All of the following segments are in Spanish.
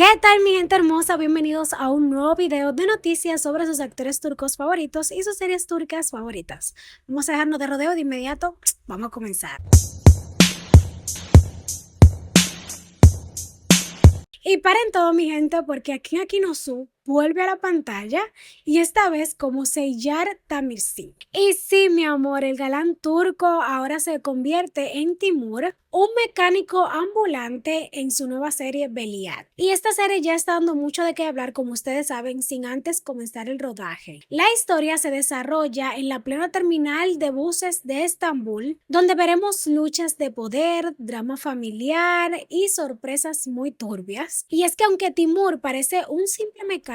¿Qué tal, mi gente hermosa? Bienvenidos a un nuevo video de noticias sobre sus actores turcos favoritos y sus series turcas favoritas. Vamos a dejarnos de rodeo de inmediato. Vamos a comenzar. Y paren todo, mi gente, porque aquí en Akinosu vuelve a la pantalla y esta vez como Seyyar Tamirci. Y sí, mi amor, el galán turco ahora se convierte en Timur, un mecánico ambulante en su nueva serie Veliaht. Y esta serie ya está dando mucho de qué hablar, como ustedes saben, sin antes comenzar el rodaje. La historia se desarrolla en la plena terminal de buses de Estambul, donde veremos luchas de poder, drama familiar y sorpresas muy turbias. Y es que aunque Timur parece un simple mecánico,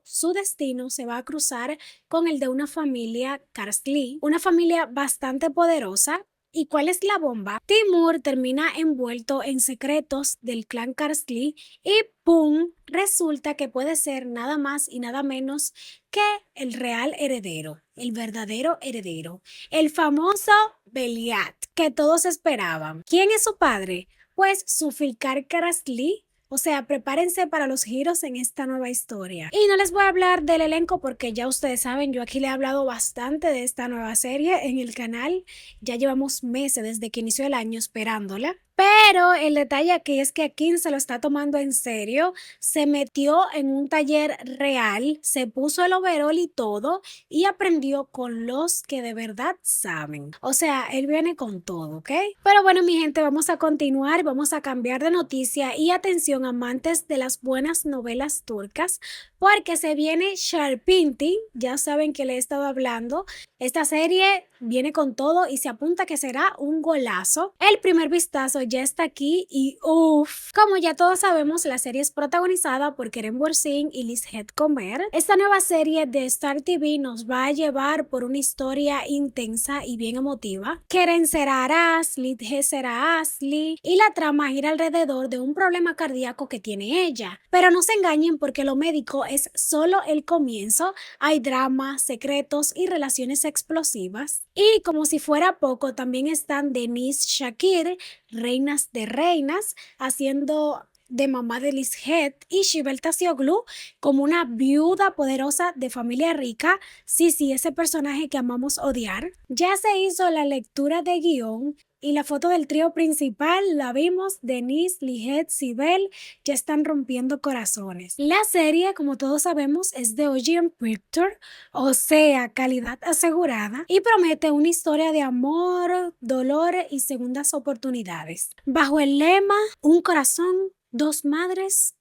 su destino se va a cruzar con el de una familia Karsli, una familia bastante poderosa. ¿Y cuál es la bomba? Timur termina envuelto en secretos del clan Karsli y ¡pum! Resulta que puede ser nada más y nada menos que el real heredero, el verdadero heredero, el famoso Veliaht que todos esperaban. ¿Quién es su padre? Pues Zulfikar Karsli. O sea, prepárense para los giros en esta nueva historia. Y no les voy a hablar del elenco porque ya ustedes saben, yo aquí le he hablado bastante de esta nueva serie en el canal. Ya llevamos meses desde que inició el año esperándola. Pero el detalle aquí es que Kim se lo está tomando en serio, se metió en un taller real, se puso el overol y todo y aprendió con los que de verdad saben. O sea, él viene con todo, ¿ok? Pero bueno, mi gente, vamos a continuar, vamos a cambiar de noticia y atención, amantes de las buenas novelas turcas, porque se viene Sharpinti, ya saben que le he estado hablando. Esta serie viene con todo y se apunta que será un golazo. El primer vistazo ya está aquí y uff, como ya todos sabemos, la serie es protagonizada por Kerem Bürsin y Lishet Komer. Esta nueva serie de Star TV nos va a llevar por una historia intensa y bien emotiva. Kerem será Aras, Lishet será Asli y la trama gira alrededor de un problema cardíaco que tiene ella. Pero no se engañen porque lo médico es solo el comienzo. Hay drama, secretos y relaciones explosivas. Y como si fuera poco, también están Denise Shakir, reinas de reinas, haciendo de mamá de Lishet, y Shibel Tacioglu como una viuda poderosa de familia rica. Sí, ese personaje que amamos odiar. Ya se hizo la lectura de guión y la foto del trío principal la vimos. Denise, Lishet, Sibel ya están rompiendo corazones. La serie, como todos sabemos, es de Ocean Pictures, o sea, calidad asegurada, y promete una historia de amor, dolor y segundas oportunidades. Bajo el lema, un corazón, dos madres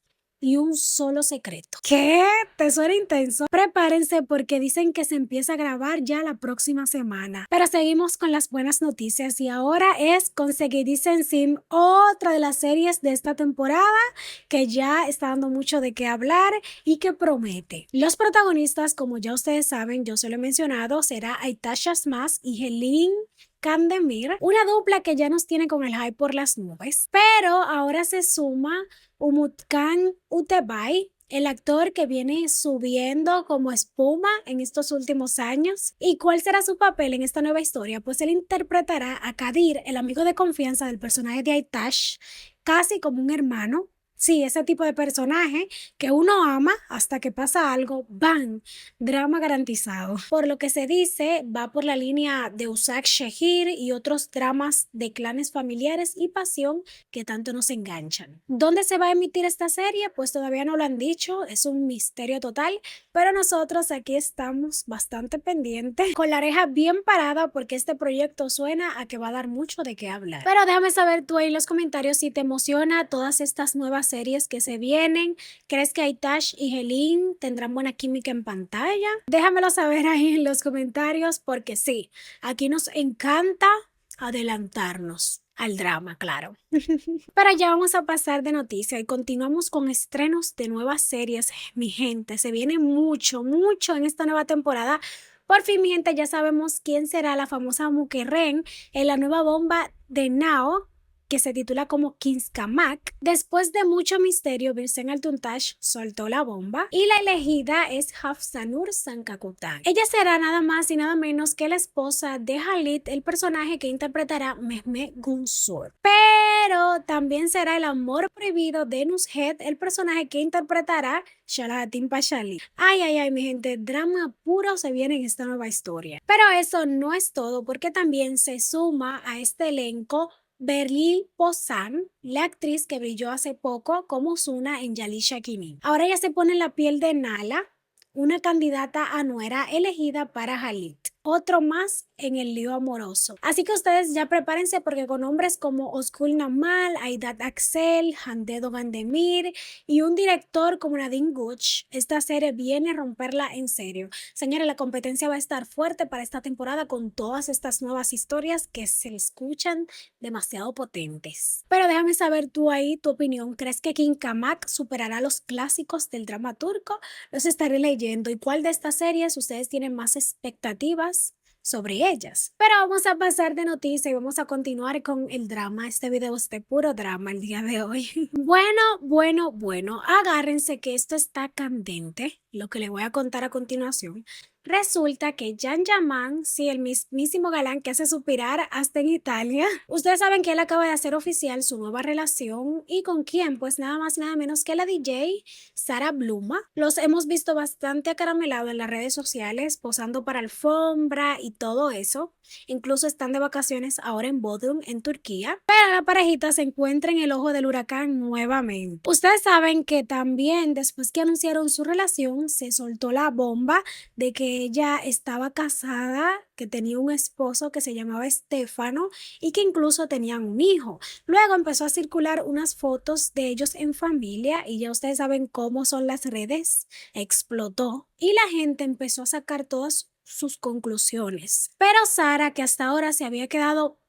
y un solo secreto. ¿Qué? ¿Te suena intenso? Prepárense porque dicen que se empieza a grabar ya la próxima semana. Pero seguimos con las buenas noticias y ahora es con Seguidisen Sim, otra de las series de esta temporada que ya está dando mucho de qué hablar y que promete. Los protagonistas, como ya ustedes saben, yo se lo he mencionado, será Aytash Asmas y Helin Kandemir, una dupla que ya nos tiene con el hype por las nubes. Pero ahora se suma Umutkan Utebay, el actor que viene subiendo como espuma en estos últimos años. ¿Y cuál será su papel en esta nueva historia? Pues él interpretará a Kadir, el amigo de confianza del personaje de Aytash, casi como un hermano. Sí, ese tipo de personaje que uno ama hasta que pasa algo, ¡bam! Drama garantizado. Por lo que se dice, va por la línea de Usak Shehir y otros dramas de clanes familiares y pasión que tanto nos enganchan. ¿Dónde se va a emitir esta serie? Pues todavía no lo han dicho, es un misterio total, pero nosotros aquí estamos bastante pendientes, con la oreja bien parada porque este proyecto suena a que va a dar mucho de qué hablar. Pero déjame saber tú ahí en los comentarios si te emociona todas estas nuevas series que se vienen. ¿Crees que Aytash y Helin tendrán buena química en pantalla? Déjamelo saber ahí en los comentarios porque sí, aquí nos encanta adelantarnos al drama, claro. Pero ya vamos a pasar de noticia y continuamos con estrenos de nuevas series, mi gente. Se viene mucho en esta nueva temporada. Por fin, mi gente, ya sabemos quién será la famosa Mukherjee en la nueva bomba de Now, que se titula como Kinskamak. Después de mucho misterio, Birsen Altuntash soltó la bomba y la elegida es Hafsanur Sankakutan. Ella será nada más y nada menos que la esposa de Halit, el personaje que interpretará Mehmet Gunsur. Pero también será el amor prohibido de Nusret, el personaje que interpretará Shalahatin Pashali. Ay, ay, ay, mi gente, drama puro se viene en esta nueva historia. Pero eso no es todo, porque también se suma a este elenco Berlil Pozan, la actriz que brilló hace poco como Suna en Yalisha Kinin. Ahora ella se pone en la piel de Nala, una candidata a nuera elegida para Halit. Otro más en el lío amoroso. Así que ustedes ya prepárense porque con hombres como Oskul Namal, Aidat Axel, Handedo Gandemir y un director como Nadine Guch, esta serie viene a romperla en serio. Señores, la competencia va a estar fuerte para esta temporada con todas estas nuevas historias que se escuchan demasiado potentes. Pero déjame saber tú ahí tu opinión. ¿Crees que Kinskamak superará los clásicos del drama turco? Los estaré leyendo. ¿Y cuál de estas series ustedes tienen más expectativas sobre ellas? Pero vamos a pasar de noticia y vamos a continuar con el drama. Este video es de puro drama el día de hoy. Bueno, agárrense que esto está candente, lo que les voy a contar a continuación. Resulta que Can Yaman, sí, el mismísimo galán que hace suspirar hasta en Italia, ustedes saben que él acaba de hacer oficial su nueva relación. ¿Y con quién? Pues nada más y nada menos que la DJ Sara Bluma. Los hemos visto bastante acaramelados en las redes sociales, posando para alfombra y todo eso. Incluso están de vacaciones ahora en Bodrum, en Turquía. Pero la parejita se encuentra en el ojo del huracán nuevamente. Ustedes saben que también después que anunciaron su relación, se soltó la bomba de que ella estaba casada, que tenía un esposo que se llamaba Stefano y que incluso tenían un hijo. Luego empezó a circular unas fotos de ellos en familia y ya ustedes saben cómo son las redes. Explotó y la gente empezó a sacar todas sus conclusiones. Pero Sara, que hasta ahora se había quedado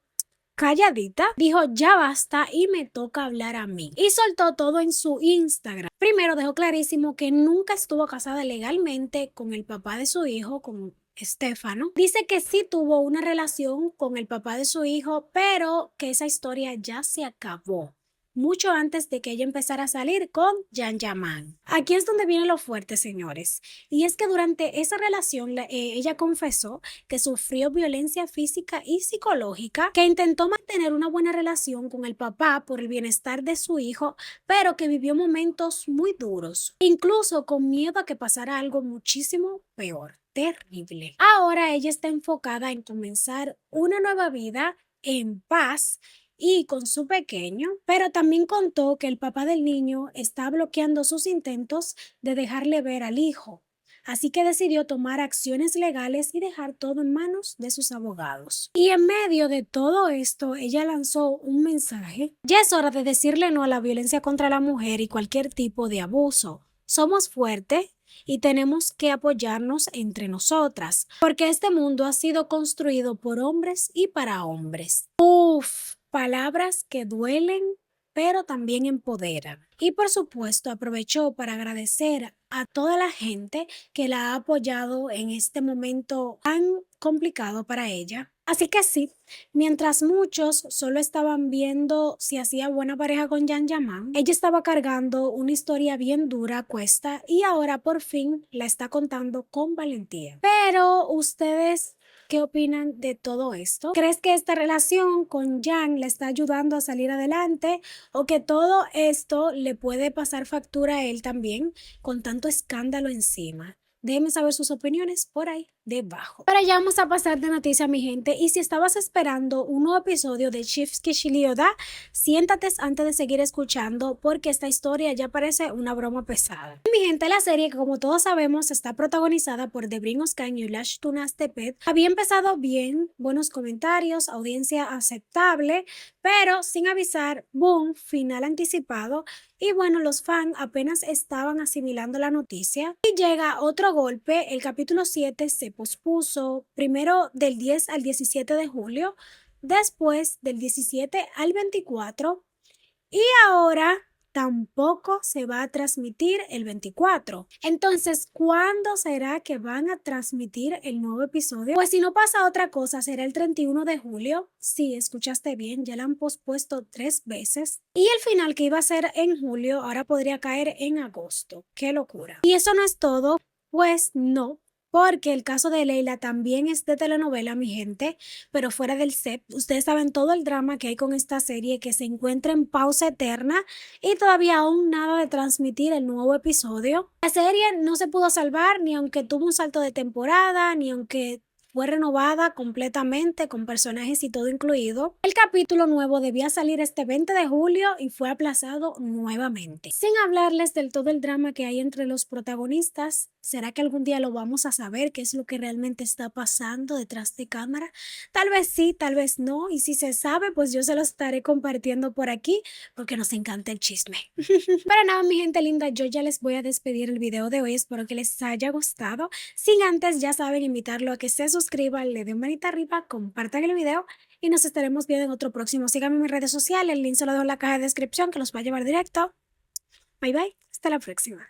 calladita, dijo ya basta y me toca hablar a mí. Y soltó todo en su Instagram. Primero dejó clarísimo que nunca estuvo casada legalmente con el papá de su hijo, con Stefano. Dice que sí tuvo una relación con el papá de su hijo, pero que esa historia ya se acabó mucho antes de que ella empezara a salir con Can Yaman. Aquí es donde viene lo fuerte, señores. Y es que durante esa relación ella confesó que sufrió violencia física y psicológica, que intentó mantener una buena relación con el papá por el bienestar de su hijo, pero que vivió momentos muy duros, incluso con miedo a que pasara algo muchísimo peor. Terrible. Ahora ella está enfocada en comenzar una nueva vida en paz y con su pequeño, pero también contó que el papá del niño está bloqueando sus intentos de dejarle ver al hijo. Así que decidió tomar acciones legales y dejar todo en manos de sus abogados. Y en medio de todo esto, ella lanzó un mensaje. Ya es hora de decirle no a la violencia contra la mujer y cualquier tipo de abuso. Somos fuertes y tenemos que apoyarnos entre nosotras, porque este mundo ha sido construido por hombres y para hombres. Uf. Palabras que duelen, pero también empoderan. Y por supuesto, aprovechó para agradecer a toda la gente que la ha apoyado en este momento tan complicado para ella. Así que sí, mientras muchos solo estaban viendo si hacía buena pareja con Can Yaman, ella estaba cargando una historia bien dura a cuesta y ahora por fin la está contando con valentía. Pero ustedes, ¿qué opinan de todo esto? ¿Crees que esta relación con Can le está ayudando a salir adelante o que todo esto le puede pasar factura a él también con tanto escándalo encima? Déjenme saber sus opiniones por ahí debajo. Pero ya vamos a pasar de noticia, mi gente. Y si estabas esperando un nuevo episodio de Chifsky Shilioda, siéntate antes de seguir escuchando porque esta historia ya parece una broma pesada. Mi gente, la serie, que como todos sabemos está protagonizada por Debrin Özkan y Ulaş Tunas Tepet, había empezado bien, buenos comentarios, audiencia aceptable, pero sin avisar, boom, final anticipado. Y bueno, los fans apenas estaban asimilando la noticia y llega otro golpe. El capítulo 7 se pospuso primero del 10 al 17 de julio, después del 17 al 24 y ahora tampoco se va a transmitir el 24. Entonces, ¿cuándo será que van a transmitir el nuevo episodio? Pues si no pasa otra cosa, será el 31 de julio. Sí, escuchaste bien, ya la han pospuesto 3 veces. Y el final que iba a ser en julio, ahora podría caer en agosto. ¡Qué locura! Y eso no es todo, pues no. Porque el caso de Leila también es de telenovela, mi gente, pero fuera del set. Ustedes saben todo el drama que hay con esta serie que se encuentra en pausa eterna y todavía aún nada de transmitir el nuevo episodio. La serie no se pudo salvar ni aunque tuvo un salto de temporada, ni aunque fue renovada completamente con personajes y todo incluido. El capítulo nuevo debía salir este 20 de julio y fue aplazado nuevamente. Sin hablarles del todo el drama que hay entre los protagonistas, ¿será que algún día lo vamos a saber qué es lo que realmente está pasando detrás de cámara? Tal vez sí, tal vez no, y si se sabe, pues yo se lo estaré compartiendo por aquí porque nos encanta el chisme. Pero nada, mi gente linda, yo ya les voy a despedir el video de hoy, espero que les haya gustado. Sin antes, ya saben, invitarlo a que se suscriban, le den manita arriba, compartan el video y nos estaremos viendo en otro próximo. Síganme en mis redes sociales, el link se lo dejo en la caja de descripción que los va a llevar directo. Bye bye, hasta la próxima.